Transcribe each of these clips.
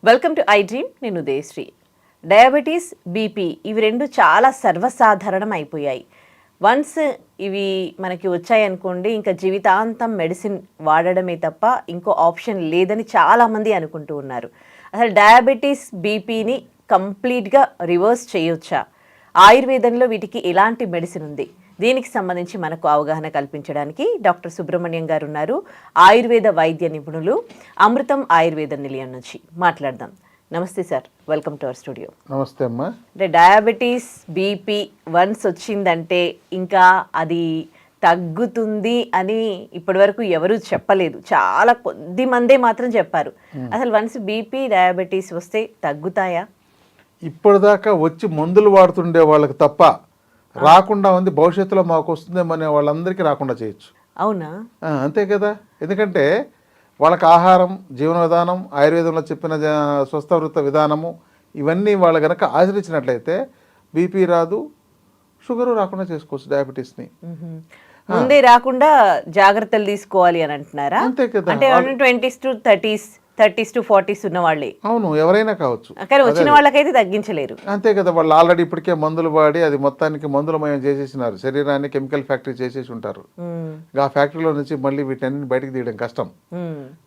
Welcome to I dream. నేను Udayasri. Diabetes, BP ఇవి రెండు చాలా సర్వసాధారణం అయిపోయాయి. వన్స్ ఇవి మనకి వచ్చాయనుకోండి, ఇంకా జీవితాంతం మెడిసిన్ వాడడమే తప్ప ఇంకో ఆప్షన్ లేదని చాలామంది అనుకుంటూ ఉన్నారు. అసలు డయాబెటీస్, బీపీని కంప్లీట్గా రివర్స్ చేయొచ్చా? ఆయుర్వేదంలో వీటికి ఎలాంటి మెడిసిన్ ఉంది? దీనికి సంబంధించి మనకు అవగాహన కల్పించడానికి డాక్టర్ సుబ్రహ్మణ్యం గారు ఉన్నారు. ఆయుర్వేద వైద్య నిపుణులు, అమృతం ఆయుర్వేద నిలయం నుంచి మాట్లాడదాం. నమస్తే sir, welcome to our studio. నమస్తే అమ్మా. అంటే డయాబెటీస్, బీపీ వన్స్ వచ్చిందంటే ఇంకా అది తగ్గుతుంది అని ఇప్పటివరకు ఎవరూ చెప్పలేదు. చాలా కొద్ది మందే మాత్రం చెప్పారు. అసలు వన్స్ బీపీ, డయాబెటీస్ వస్తే తగ్గుతాయా? ఇప్పటిదాకా వచ్చి మందులు వాడుతుండే వాళ్ళకి తప్ప రాకుండా ఉంది, భవిష్యత్తులో మాకు వస్తుందేమనే వాళ్ళందరికీ రాకుండా చేయొచ్చు. అవునా? అంతే కదా. ఎందుకంటే వాళ్ళకి ఆహారం, జీవన విధానం, ఆయుర్వేదంలో చెప్పిన స్వస్థవృత్త విధానము ఇవన్నీ వాళ్ళు కనుక ఆచరించినట్లయితే బీపీ రాదు, షుగరు రాకుండా చేసుకోవచ్చు. డయాబెటీస్ని ముందే రాకుండా జాగ్రత్తలు తీసుకోవాలి అని అంటున్నారా? అంతే కదా. అంటే 20s to 30s to 40s ఉన్న వాళ్ళే. అవును, ఎవరైనా కావచ్చు. కానీ వచ్చిన వాళ్ళకైతే తగ్గించలేరు. అంతే కదా. వాళ్ళు ఆల్రెడీ ఇప్పటికే మందులు వాడి అది మొత్తానికి మందులమయం చేసేసినారు. శరీరాన్ని కెమికల్ ఫ్యాక్టరీ చేసేసి ఉంటారు. ఆ ఫ్యాక్టరీలో నుంచి మళ్ళీ వీటన్ని బయటకు తీయడం కష్టం.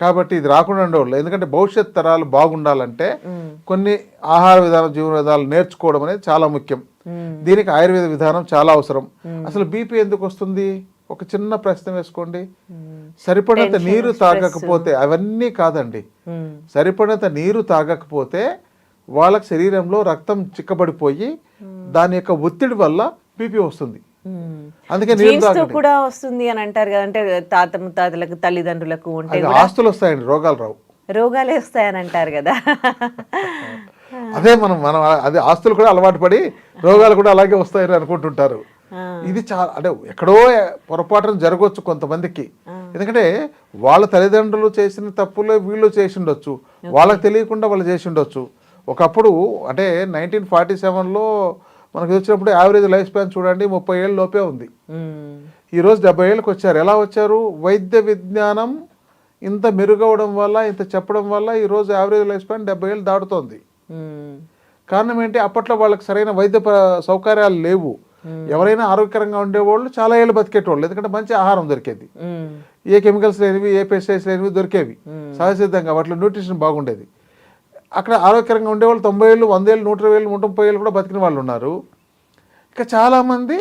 కాబట్టి ఇది రాకుండా ఉండేవాళ్ళు. ఎందుకంటే భవిష్యత్ తరాలు బాగుండాలంటే కొన్ని ఆహార విధానం, జీవన విధానాలు నేర్చుకోవడం అనేది చాలా ముఖ్యం. దీనికి ఆయుర్వేద విధానం చాలా అవసరం. అసలు బీపీ ఎందుకు వస్తుంది? ఒక చిన్న ప్రశ్న వేసుకోండి. సరిపడినంత నీరు తాగకపోతే, అవన్నీ కాదండి, సరిపడినంత నీరు తాగకపోతే వాళ్ళకి శరీరంలో రక్తం చిక్కబడిపోయి దాని యొక్క ఒత్తిడి వల్ల బీపీ వస్తుంది. అందుకే నీరు కూడా వస్తుంది అని అంటారు కదా. అంటే తాత ముత్తాతలకు, తల్లిదండ్రులకు ఉంటే ఆస్తులు వస్తాయండి, రోగాలు రావు. రోగాలే వస్తాయని అంటారు కదా. అదే మనం అదే ఆస్తులు కూడా అలవాటు పడి రోగాలు కూడా అలాగే వస్తాయని అనుకుంటుంటారు. ఇది చాలా అంటే ఎక్కడో పొరపాటున జరగవచ్చు కొంతమందికి. ఎందుకంటే వాళ్ళ తల్లిదండ్రులు చేసిన తప్పులే వీళ్ళు చేసి ఉండొచ్చు, వాళ్ళకి తెలియకుండా వాళ్ళు చేసి ఉండొచ్చు. ఒకప్పుడు అంటే 1947లో మనకు వచ్చినప్పుడు యావరేజ్ లైఫ్ స్పాన్ చూడండి 30 ఏళ్ళ లోపే ఉంది. ఈరోజు 70 ఏళ్ళకి వచ్చారు. ఎలా వచ్చారు? వైద్య విజ్ఞానం ఇంత మెరుగవడం వల్ల, ఇంత చెప్పడం వల్ల ఈరోజు యావరేజ్ లైఫ్ స్పాన్ 70 ఏళ్ళు దాటుతోంది. కారణం ఏంటి? అప్పట్లో వాళ్ళకి సరైన వైద్య సౌకర్యాలు లేవు. ఎవరైనా ఆరోగ్యకరంగా ఉండేవాళ్ళు చాలా ఏళ్ళు బతికేటోళ్ళు. ఎందుకంటే మంచి ఆహారం దొరికేది, ఏ కెమికల్స్ లేనివి, ఏ పెస్టిసైడ్స్ లేనివి దొరికేవి సహజసిద్ధంగా. వాటిలో న్యూట్రిషన్ బాగుండేది. అక్కడ ఆరోగ్యకరంగా ఉండేవాళ్ళు 90 ఏళ్ళు, 100 ఏళ్ళు, 120 ఏళ్ళు, 130 ఏళ్ళు కూడా బతికిన వాళ్ళు ఉన్నారు. ఇక చాలామంది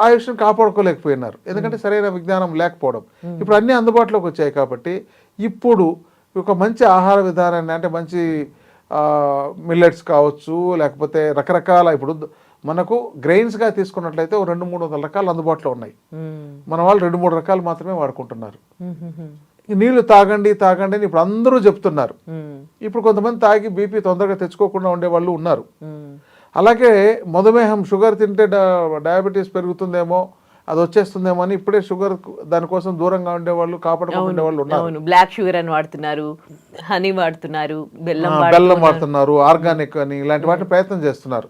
ఆయుష్ను కాపాడుకోలేకపోయినారు, ఎందుకంటే సరైన విజ్ఞానం లేకపోవడం. ఇప్పుడు అన్నీ అందుబాటులోకి వచ్చాయి కాబట్టి ఇప్పుడు ఒక మంచి ఆహార విధానాన్ని, అంటే మంచి మిల్లెట్స్ కావచ్చు, లేకపోతే రకరకాల, ఇప్పుడు మనకు గ్రెయిన్స్గా తీసుకున్నట్లయితే 200-300 రకాలు అందుబాటులో ఉన్నాయి. మన వాళ్ళు 2-3 రకాలు మాత్రమే వాడుకుంటున్నారు. నీళ్లు తాగండి తాగండి అని ఇప్పుడు అందరూ చెప్తున్నారు. ఇప్పుడు కొంతమంది తాగి బీపీ తొందరగా తెచ్చుకోకుండా ఉండే వాళ్ళు ఉన్నారు. అలాగే మధుమేహం, షుగర్ తింటే డయాబెటీస్ పెరుగుతుందేమో, అది వచ్చేస్తుందేమో అని ఇప్పుడే షుగర్ దానికోసం దూరంగా ఉండేవాళ్ళు, కాపాడుకుంటే వాళ్ళు ఉన్నారు. బ్లాక్ షుగర్ అని వాడుతున్నారు, హనీ వాడుతున్నారు, బెల్లం వాడుతున్నారు, ఆర్గానిక్ అని ఇలాంటి వాటిని ప్రయత్నం చేస్తున్నారు.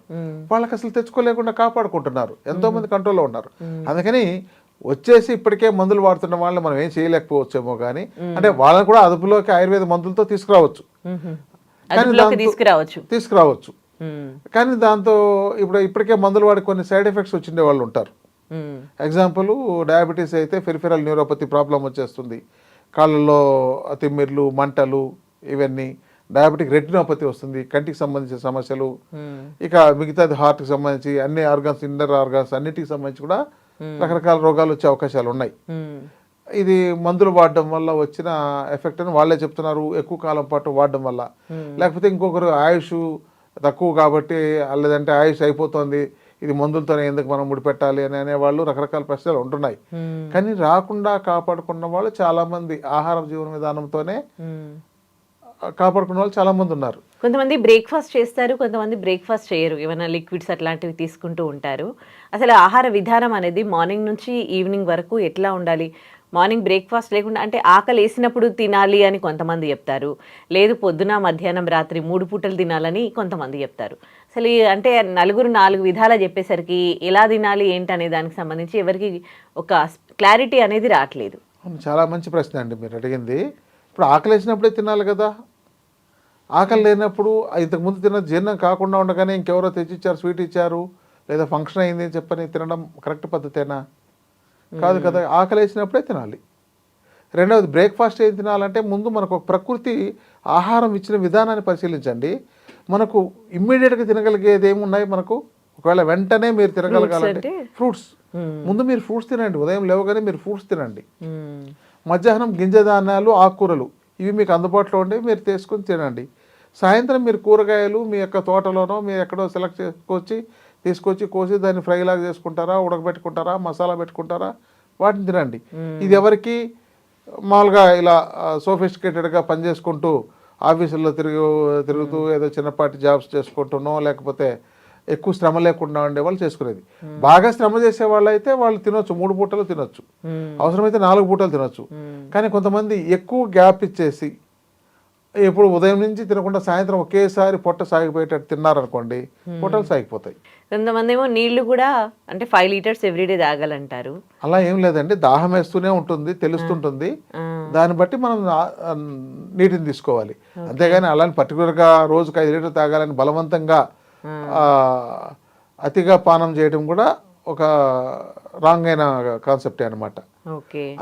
వాళ్ళకి అసలు తెచ్చుకోలేకుండా కాపాడుకుంటున్నారు. ఎంతో మంది కంట్రోల్లో ఉన్నారు. అందుకని వచ్చేసి ఇప్పటికే మందులు వాడుతున్న వాళ్ళని మనం ఏం చేయలేకపోవచ్చేమో, కానీ అంటే వాళ్ళని కూడా అదుపులోకి ఆయుర్వేద మందులతో తీసుకురావచ్చు. కానీ దాంతో ఇప్పటికే మందులు వాడి కొన్ని సైడ్ ఎఫెక్ట్స్ వచ్చిండే వాళ్ళు ఉంటారు. ఎగ్జాంపుల్, డయాబెటీస్ అయితే పెరిఫెరల్ న్యూరోపతి ప్రాబ్లం వచ్చేస్తుంది, కాళ్ళల్లో తిమ్మిర్లు, మంటలు, ఇవన్నీ. డయాబెటిక్ రెటినోపతి వస్తుంది, కంటికి సంబంధించిన సమస్యలు. ఇక మిగతాది హార్ట్కి సంబంధించి అన్ని ఆర్గాన్స్, ఇన్నర్ ఆర్గాన్స్ అన్నిటికి సంబంధించి కూడా రకరకాల రోగాలు వచ్చే అవకాశాలు ఉన్నాయి. ఇది మందులు వాడడం వల్ల వచ్చిన ఎఫెక్ట్ అని వాళ్ళే చెప్తున్నారు, ఎక్కువ కాలం పాటు వాడడం వల్ల. లేకపోతే ఇంకొకరు ఆయుష్ తక్కువ కాబట్టి, లేదంటే ఆయుష్ అయిపోతుంది, ఇది మందులతోనే ఎందుకు మనం ముడిపెట్టాలి అని అనేవాళ్ళు రకరకాల ప్రశ్నలు ఉంటున్నాయి. కానీ రాకుండా కాపాడుకున్న వాళ్ళు చాలా మంది ఆహార జీవన విధానంతోనే కాపాడుకున్న వాళ్ళు చాలా మంది ఉన్నారు. కొంతమంది బ్రేక్ఫాస్ట్ చేస్తారు, కొంతమంది బ్రేక్ఫాస్ట్ చేయరు, ఏమైనా లిక్విడ్స్ అట్లాంటివి తీసుకుంటూ ఉంటారు. అసలు ఆహార విధానం అనేది మార్నింగ్ నుంచి ఈవినింగ్ వరకు ఎట్లా ఉండాలి? మార్నింగ్ బ్రేక్ఫాస్ట్ లేకుండా, అంటే ఆకలి వేసినప్పుడు తినాలి అని కొంతమంది చెప్తారు, లేదు పొద్దున, మధ్యాహ్నం, రాత్రి 3 పూటలు తినాలని కొంతమంది చెప్తారు. అసలు అంటే నలుగురు 4 విధాలా చెప్పేసరికి ఎలా తినాలి ఏంటనే దానికి సంబంధించి ఎవరికి ఒక క్లారిటీ అనేది రావట్లేదు. అవును, చాలా మంచి ప్రశ్న అండి మీరు అడిగింది. ఇప్పుడు ఆకలి వేసినప్పుడే తినాలి కదా. ఆకలి లేనప్పుడు ఇంతకుముందు తిన్న జీర్ణం కాకుండా ఉండగానే ఇంకెవరో తెచ్చిచ్చారు, స్వీట్ ఇచ్చారు, లేదా ఫంక్షన్ అయింది అని చెప్పని తినడం కరెక్ట్ పద్ధతేనా? కాదు కదా. ఆకలి వేసినప్పుడే తినాలి. రెండవది, బ్రేక్ఫాస్ట్ ఏం తినాలంటే ముందు మనకు ఒక ప్రకృతి ఆహారం ఇచ్చిన విధానాన్ని పరిశీలించండి. మనకు ఇమ్మీడియట్గా తినగలిగేది ఏమున్నాయి మనకు? ఒకవేళ వెంటనే మీరు తినగలగాలంటే ఫ్రూట్స్. ముందు మీరు ఫ్రూట్స్ తినండి. ఉదయం లేవగానే మీరు ఫ్రూట్స్ తినండి. మధ్యాహ్నం గింజ ధాన్యాలు, ఆకుకూరలు ఇవి మీకు అందుబాటులో ఉండి మీరు తీసుకొని తినండి. సాయంత్రం మీరు కూరగాయలు మీ యొక్క తోటలోనో మీరు ఎక్కడో సెలెక్ట్ తీసుకొచ్చి కోసి దాన్ని ఫ్రైలాగా చేసుకుంటారా, ఉడకబెట్టుకుంటారా, మసాలా పెట్టుకుంటారా, వాటిని తినండి. ఇది ఎవరికి మామూలుగా ఇలా సోఫిస్టికేటెడ్గా పనిచేసుకుంటూ ఆఫీసుల్లో తిరుగుతూ ఏదో చిన్నపాటి జాబ్స్ చేసుకుంటున్నో లేకపోతే ఎక్కువ శ్రమ లేకుండా ఉండే వాళ్ళు చేసుకునేది. బాగా శ్రమ చేసే వాళ్ళు అయితే వాళ్ళు తినొచ్చు, 3 పూటలు తినొచ్చు, అవసరమైతే 4 పూటలు తినొచ్చు. కానీ కొంతమంది ఎక్కువ గ్యాప్ ఇచ్చేసి ఎప్పుడు ఉదయం నుంచి తినకుండా సాయంత్రం ఒకేసారి పొట్ట సాగిపోయేటట్టు తిన్నారనుకోండి, పొట్టలు సాగిపోతాయి. కొంతమంది ఏమో నీళ్లు కూడా అంటే 5 లీటర్స్ ఎవ్రీడే తాగాలంటారు. అలా ఏం లేదండి, దాహం వేస్తూనే ఉంటుంది, తెలుస్తుంటుంది. దాన్ని బట్టి మనం నీటిని తీసుకోవాలి. అంతేగాని అలాని పర్టికులర్గా రోజుకు 5 లీటర్లు తాగాలని బలవంతంగా అతిగా పానం చేయడం కూడా ఒక రాంగ్ అయిన కాన్సెప్టే అనమాట.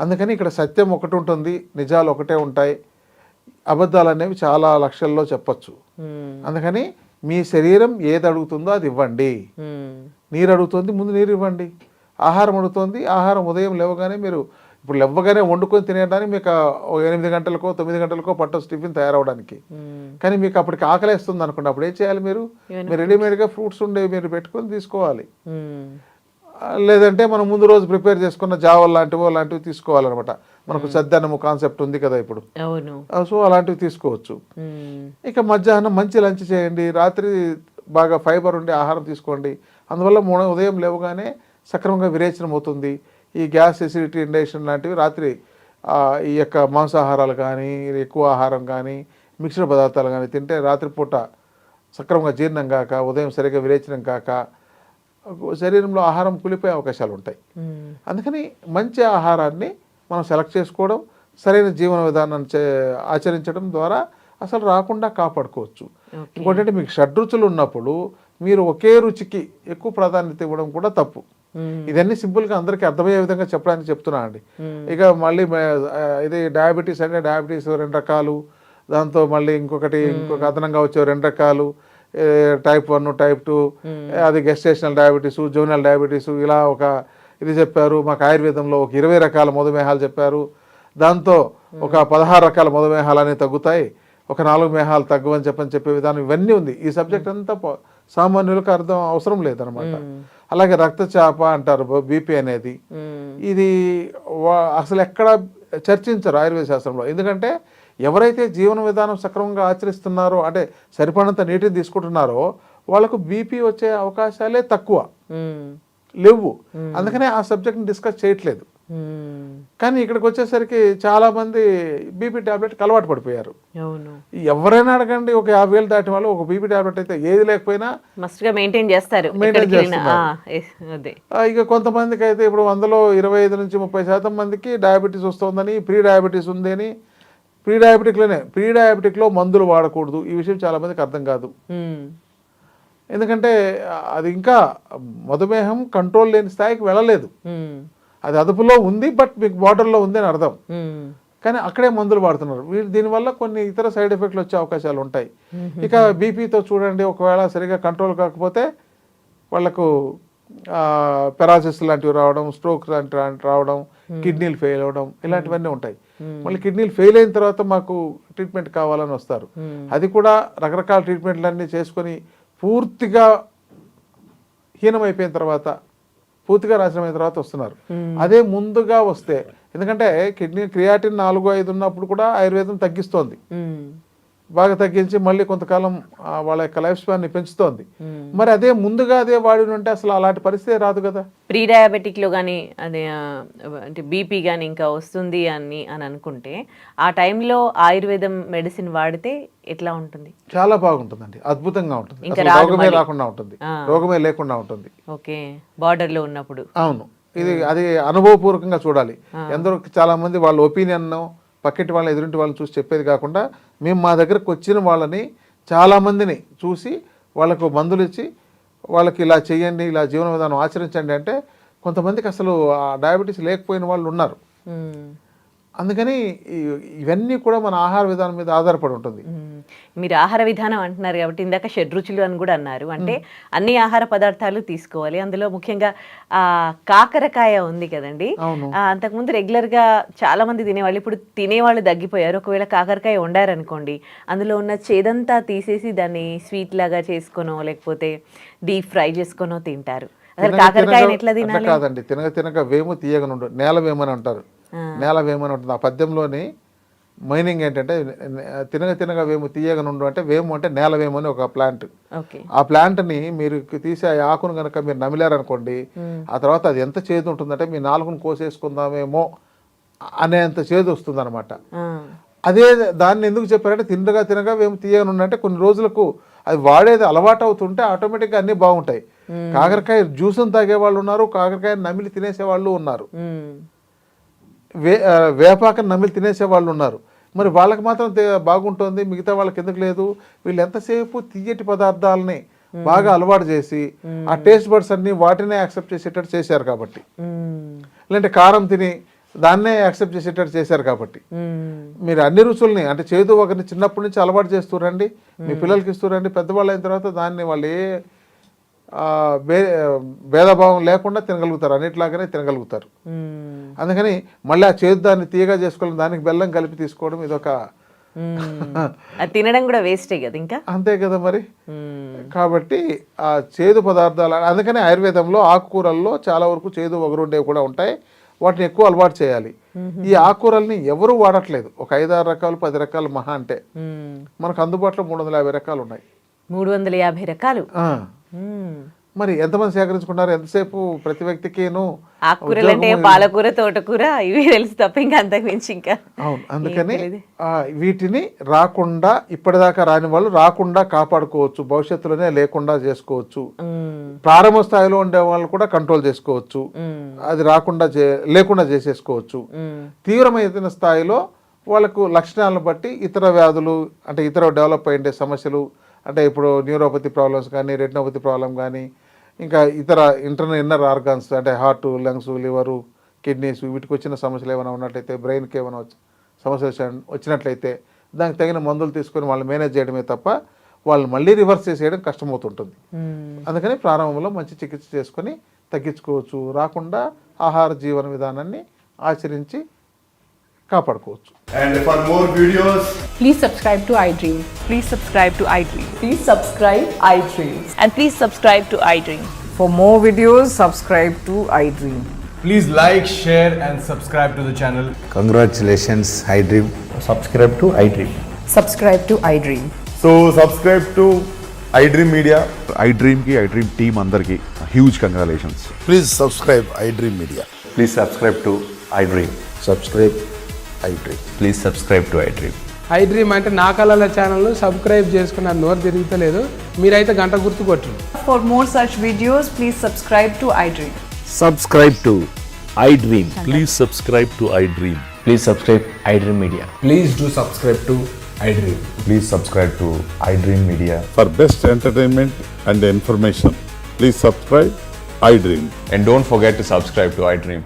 అందుకని ఇక్కడ సత్యం ఒకటి ఉంటుంది, నిజాలు ఒకటే ఉంటాయి, అబద్ధాలు అనేవి చాలా లక్షల్లో చెప్పచ్చు. అందుకని మీ శరీరం ఏది అడుగుతుందో అది ఇవ్వండి. నీరు అడుగుతుంది, ముందు నీరు ఇవ్వండి. ఆహారం అడుగుతుంది, ఆహారం ఉదయం లేవగానే మీరు ఇప్పుడు లేవగానే వండుకొని తినేయడానికి మీకు 8 గంటలకో 9 గంటలకో పట్టొచ్చు టిఫిన్ తయారవడానికి. కానీ మీకు అప్పటికి ఆకలేస్తుంది అనుకోండి, అప్పుడు ఏం చేయాలి? మీరు రెడీమేడ్గా ఫ్రూట్స్ ఉండేవి మీరు పెట్టుకొని తీసుకోవాలి. లేదంటే మనం ముందు రోజు ప్రిపేర్ చేసుకున్న జావల్ లాంటివి తీసుకోవాలన్నమాట. మనకు సద్దన్నము కాన్సెప్ట్ ఉంది కదా ఇప్పుడు, సో అలాంటివి తీసుకోవచ్చు. ఇక మధ్యాహ్నం మంచి లంచ్ చేయండి, రాత్రి బాగా ఫైబర్ ఉండే ఆహారం తీసుకోండి. అందువల్ల ఉదయం లేవగానే సక్రమంగా విరేచనం అవుతుంది. ఈ గ్యాస్, ఎసిడిటీ, ఇండైజెషన్ లాంటివి రాత్రి ఈ యొక్క మాంసాహారాలు కానీ ఎక్కువ ఆహారం కానీ మిక్స్డ్ పదార్థాలు కానీ తింటే రాత్రిపూట సక్రమంగా జీర్ణం కాక ఉదయం సరిగ్గా విరేచనం కాక శరీరంలో ఆహారం కూలిపోయే అవకాశాలు ఉంటాయి. అందుకని మంచి ఆహారాన్ని మనం సెలెక్ట్ చేసుకోవడం, సరైన జీవన విధానాన్ని ఆచరించడం ద్వారా అసలు రాకుండా కాపాడుకోవచ్చు. ఇంకోటి అంటే మీకు షడ్రుచులు ఉన్నప్పుడు మీరు ఒకే రుచికి ఎక్కువ ప్రాధాన్యత ఇవ్వడం కూడా తప్పు. ఇదన్నీ సింపుల్గా అందరికీ అర్థమయ్యే విధంగా చెప్పడానికి చెప్తున్నా అండి. ఇక మళ్ళీ ఇది డయాబెటీస్ అంటే డయాబెటీస్ 2 రకాలు, దాంతో మళ్ళీ ఇంకొక అదనంగా వచ్చే 2 రకాలు, టైప్ 1, టైప్ 2, అది గెస్టేషనల్ డయాబెటీసు, జూనియల్ డయాబెటీసు, ఇలా ఒక ఇది చెప్పారు. మాకు ఆయుర్వేదంలో ఒక 20 రకాల మధుమేహాలు చెప్పారు. దాంతో ఒక 16 రకాల మధుమేహాలు అనేవి తగ్గుతాయి, ఒక 4 మేహాలు తగ్గవని చెప్పే విధానం ఇవన్నీ ఉంది. ఈ సబ్జెక్ట్ అంతా సామాన్యులకు అవసరం లేదనమాట. అలాగే రక్తచాప అంటారు, బీపీ అనేది, ఇది అసలు ఎక్కడ చర్చించరు ఆయుర్వేద శాస్త్రంలో. ఎందుకంటే ఎవరైతే జీవన విధానం సక్రమంగా ఆచరిస్తున్నారో, అంటే సరిపడినంత నీటిని తీసుకుంటున్నారో వాళ్ళకు బీపీ వచ్చే అవకాశాలే తక్కువ లేవు. అందుకనే ఆ సబ్జెక్ట్ని డిస్కస్ చేయట్లేదు. కానీ ఇక్కడికి వచ్చేసరికి చాలా మంది బీపీ టాబ్లెట్కి అలవాటు పడిపోయారు. ఎవరైనా అడగండి, ఒక 50,000 దాటిన వాళ్ళు ఒక బీపీ టాబ్లెట్ అయితే ఏది లేకపోయినా మెయింటైన్ చేస్తారు. ఇక కొంతమందికి అయితే ఇప్పుడు 100లో 25 నుంచి 30% మందికి డయాబెటీస్ వస్తుందని, ప్రీ డయాబెటీస్ ఉంది అని, ప్రీ డయాబెటిక్లో మందులు వాడకూడదు. ఈ విషయం చాలా మందికి అర్థం కాదు. ఎందుకంటే అది ఇంకా మధుమేహం కంట్రోల్ లేని స్థాయికి వెళ్ళలేదు. అది అదుపులో ఉంది, బట్ మీకు బార్డర్లో ఉంది అని అర్థం. కానీ అక్కడే మందులు వాడుతున్నారు. దీనివల్ల కొన్ని ఇతర సైడ్ ఎఫెక్ట్లు వచ్చే అవకాశాలు ఉంటాయి. ఇక బీపీతో చూడండి, ఒకవేళ సరిగా కంట్రోల్ కాకపోతే వాళ్ళకు పెరాసిస్ లాంటివి రావడం, స్ట్రోక్ లాంటివి రావడం, కిడ్నీలు ఫెయిల్ అవ్వడం, ఇలాంటివన్నీ ఉంటాయి. మళ్ళీ కిడ్నీలు ఫెయిల్ అయిన తర్వాత మాకు ట్రీట్మెంట్ కావాలని వస్తారు. అది కూడా రకరకాల ట్రీట్మెంట్లన్నీ చేసుకొని పూర్తిగా హీనమైపోయిన తర్వాత, పూర్తిగా నాశనమైన తర్వాత వస్తున్నారు. అదే ముందుగా వస్తే, ఎందుకంటే కిడ్నీ క్రియాటిన్ 4-5 ఉన్నప్పుడు కూడా ఆయుర్వేదం తగ్గిస్తోంది. బాగా తగ్గించి మళ్ళీ కొంతకాలం వాళ్ళ యొక్క లైఫ్ స్పాన్ని పెంచుతోంది. మరి అదే ముందుగా అదే వాడి ఉంటే అసలు అలాంటి పరిస్థితి రాదు కదా. ప్రీ డయాబెటిక్లో కానీ అదే అంటే బీపీ కానీ ఇంకా వస్తుంది అని అనుకుంటే ఆ టైంలో ఆయుర్వేదం మెడిసిన్ వాడితే ఎట్లా ఉంటుంది? చాలా బాగుంటుందండి, అద్భుతంగా ఉంటుంది, ఇంకా అసలు రోగమే రాకుండా ఉంటుంది, రోగమే లేకుండా ఉంటుంది. ఓకే, బార్డర్లో ఉన్నప్పుడు. అవును, ఇది అది అనుభవపూర్వకంగా చూడాలి. ఎందరో చాలా మంది వాళ్ళ ఒపీనియన్ పక్కింటి వాళ్ళని ఎదురింటి వాళ్ళని చూసి చెప్పేది కాకుండా మేము మా దగ్గరకు వచ్చిన వాళ్ళని చాలామందిని చూసి వాళ్ళకు మందులు ఇచ్చి వాళ్ళకి ఇలా చేయండి, ఇలా జీవన విధానం ఆచరించండి అంటే కొంతమందికి అసలు ఆ డయాబెటీస్ లేకపోయిన వాళ్ళు ఉన్నారు. అందుకని ఇవన్నీ కూడా మన ఆహార విధానం మీద ఆధారపడి ఉంటుంది. మీరు ఆహార విధానం అంటున్నారు కాబట్టి ఇందాక షడ్రుచులు అని కూడా అన్నారు. అంటే అన్ని ఆహార పదార్థాలు తీసుకోవాలి. అందులో ముఖ్యంగా కాకరకాయ ఉంది కదండి, అంతకుముందు రెగ్యులర్గా చాలా మంది తినేవాళ్ళు, ఇప్పుడు తినేవాళ్ళు తగ్గిపోయారు. ఒకవేళ కాకరకాయ వండారనుకోండి, అందులో ఉన్న చేదంతా తీసేసి దాన్ని స్వీట్ లాగా చేసుకొనో లేకపోతే డీప్ ఫ్రై చేసుకొనో తింటారు. అసలు కాకరకాయని ఎట్లా తినాలి? కాదండి, తినగా వేము తీయగనుండు, నేల వేమని అంటారు. నేల వేమని ఉంటుంది ఆ పద్యంలోని మైనింగ్ ఏంటంటే తినగా వేము తీయగనుండు అంటే వేము అంటే నేల వేము అని ఒక ప్లాంట్. ఆ ప్లాంట్ని మీరు తీసి ఆ ఆకును కనుక మీరు నమిలారనుకోండి, ఆ తర్వాత అది ఎంత చేదు ఉంటుందంటే మీ నాలుగును కోసేసుకుందామేమో అనేంత చేదు వస్తుంది అనమాట. అదే దాన్ని ఎందుకు చెప్పారంటే తినగా వేము తీయగనుండు అంటే కొన్ని రోజులకు అది వాడేది అలవాటు అవుతుంటే ఆటోమేటిక్గా అన్నీ బాగుంటాయి. కాకరకాయ జ్యూస్ని తాగే వాళ్ళు ఉన్నారు, కాకరకాయ నమిలి తినేసే వాళ్ళు ఉన్నారు, వేపాకని నమిలి తినేసే వాళ్ళు ఉన్నారు. మరి వాళ్ళకి మాత్రం బాగుంటుంది, మిగతా వాళ్ళకి ఎందుకు లేదు? వీళ్ళు ఎంతసేపు తీయటి పదార్థాలని బాగా అలవాటు చేసి ఆ టేస్ట్ బడ్స్ అన్ని వాటినే యాక్సెప్ట్ చేసేటట్టు చేశారు కాబట్టి, లేదంటే కారం తిని దాన్నే యాక్సెప్ట్ చేసేటట్టు చేశారు కాబట్టి మీరు అన్ని రుచుల్ని అంటే చేదు ఒకరిని చిన్నప్పటి నుంచి అలవాటు చేస్తురండి, మీ పిల్లలకి ఇస్తురండి, పెద్దవాళ్ళు అయిన తర్వాత దాన్ని వాళ్ళు ఏ భేదభావం లేకుండా తినగలుగుతారు, అన్నిట్లాగానే తినగలుగుతారు. అందుకని మళ్ళీ ఆ చేదు దాన్ని తీయగా చేసుకోవడం, దానికి బెల్లం కలిపి తీసుకోవడం ఇదొక తినడం కూడా వేస్టే కదా, ఇంకా అంతే కదా మరి. కాబట్టి ఆ చేదు పదార్థాలు, అందుకని ఆయుర్వేదంలో ఆకుకూరల్లో చాలా వరకు చేదు ఒగరుండేవి కూడా ఉంటాయి, వాటిని ఎక్కువ అలవాటు చేయాలి. ఈ ఆకుకూరల్ని ఎవరు వాడట్లేదు, ఒక 5-6 రకాలు 10 రకాలు మహా అంటే. మనకు అందుబాటులో 350 రకాలు ఉన్నాయి. 350 రకాలు. మరి ఎంతమంది సేకరించుకున్నారు? ఎంతసేపు ప్రతి వ్యక్తికిను ఆకుకూరలు అంటే పాలకూర, తోటకూర ఇవి తెలుసు తప్ప ఇంకా అంతకు మించి ఇంకా. అవును, అందుకని వీటిని రాకుండా ఇప్పటిదాకా రాని వాళ్ళు రాకుండా కాపాడుకోవచ్చు, భవిష్యత్తులోనే లేకుండా చేసుకోవచ్చు. ప్రారంభ స్థాయిలో ఉండే వాళ్ళు కూడా కంట్రోల్ చేసుకోవచ్చు, అది రాకుండా లేకుండా చేసేసుకోవచ్చు. తీవ్రమైన స్థాయిలో వాళ్ళకు లక్షణాలను బట్టి ఇతర వ్యాధులు అంటే ఇతర డెవలప్ అయ్యే సమస్యలు అంటే ఇప్పుడు న్యూరోపతి ప్రాబ్లమ్స్ కానీ, రెటినోపతి ప్రాబ్లం కానీ, ఇంకా ఇతర ఇన్నర్ ఆర్గాన్స్ అంటే హార్ట్, లంగ్స్, లివరు, కిడ్నీస్ వీటికి వచ్చిన సమస్యలు ఏమైనా ఉన్నట్లయితే, బ్రెయిన్కి ఏమైనా సమస్యలు వచ్చినట్లయితే దానికి తగిన మందులు తీసుకొని వాళ్ళు మేనేజ్ చేయడమే తప్ప వాళ్ళు మళ్ళీ రివర్స్ చేసేయడం కష్టమవుతుంటుంది. అందుకని ప్రారంభంలో మంచి చికిత్స చేసుకొని తగ్గించుకోవచ్చు, రాకుండా ఆహార జీవన విధానాన్ని ఆచరించి కాపాడుకోవచ్చు. And for more videos, please subscribe to iDream. Please subscribe to iDream. Please subscribe iDream. And please subscribe to iDream. For more videos, subscribe to iDream. please like, share and subscribe to the channel. Congratulations, iDream. Subscribe to iDream. Subscribe to iDream. So subscribe to iDream Media. iDream ki iDream team andarki huge congratulations. Please subscribe iDream Media. Please subscribe to iDream. Subscribe iDream. Please subscribe to iDream. iDream అంటే నా కళల ఛానల్ను subscribe చేసుకున్న నోరు తిరుగుతలేదు, మీరైతే గంట గుర్తు కొట్టండి. For more such videos, please subscribe to iDream. Subscribe to iDream. Please subscribe to iDream. Please subscribe iDream Media. Please do subscribe to iDream. Please subscribe to iDream Media. For best entertainment and information, please subscribe iDream. And don't forget to subscribe to iDream.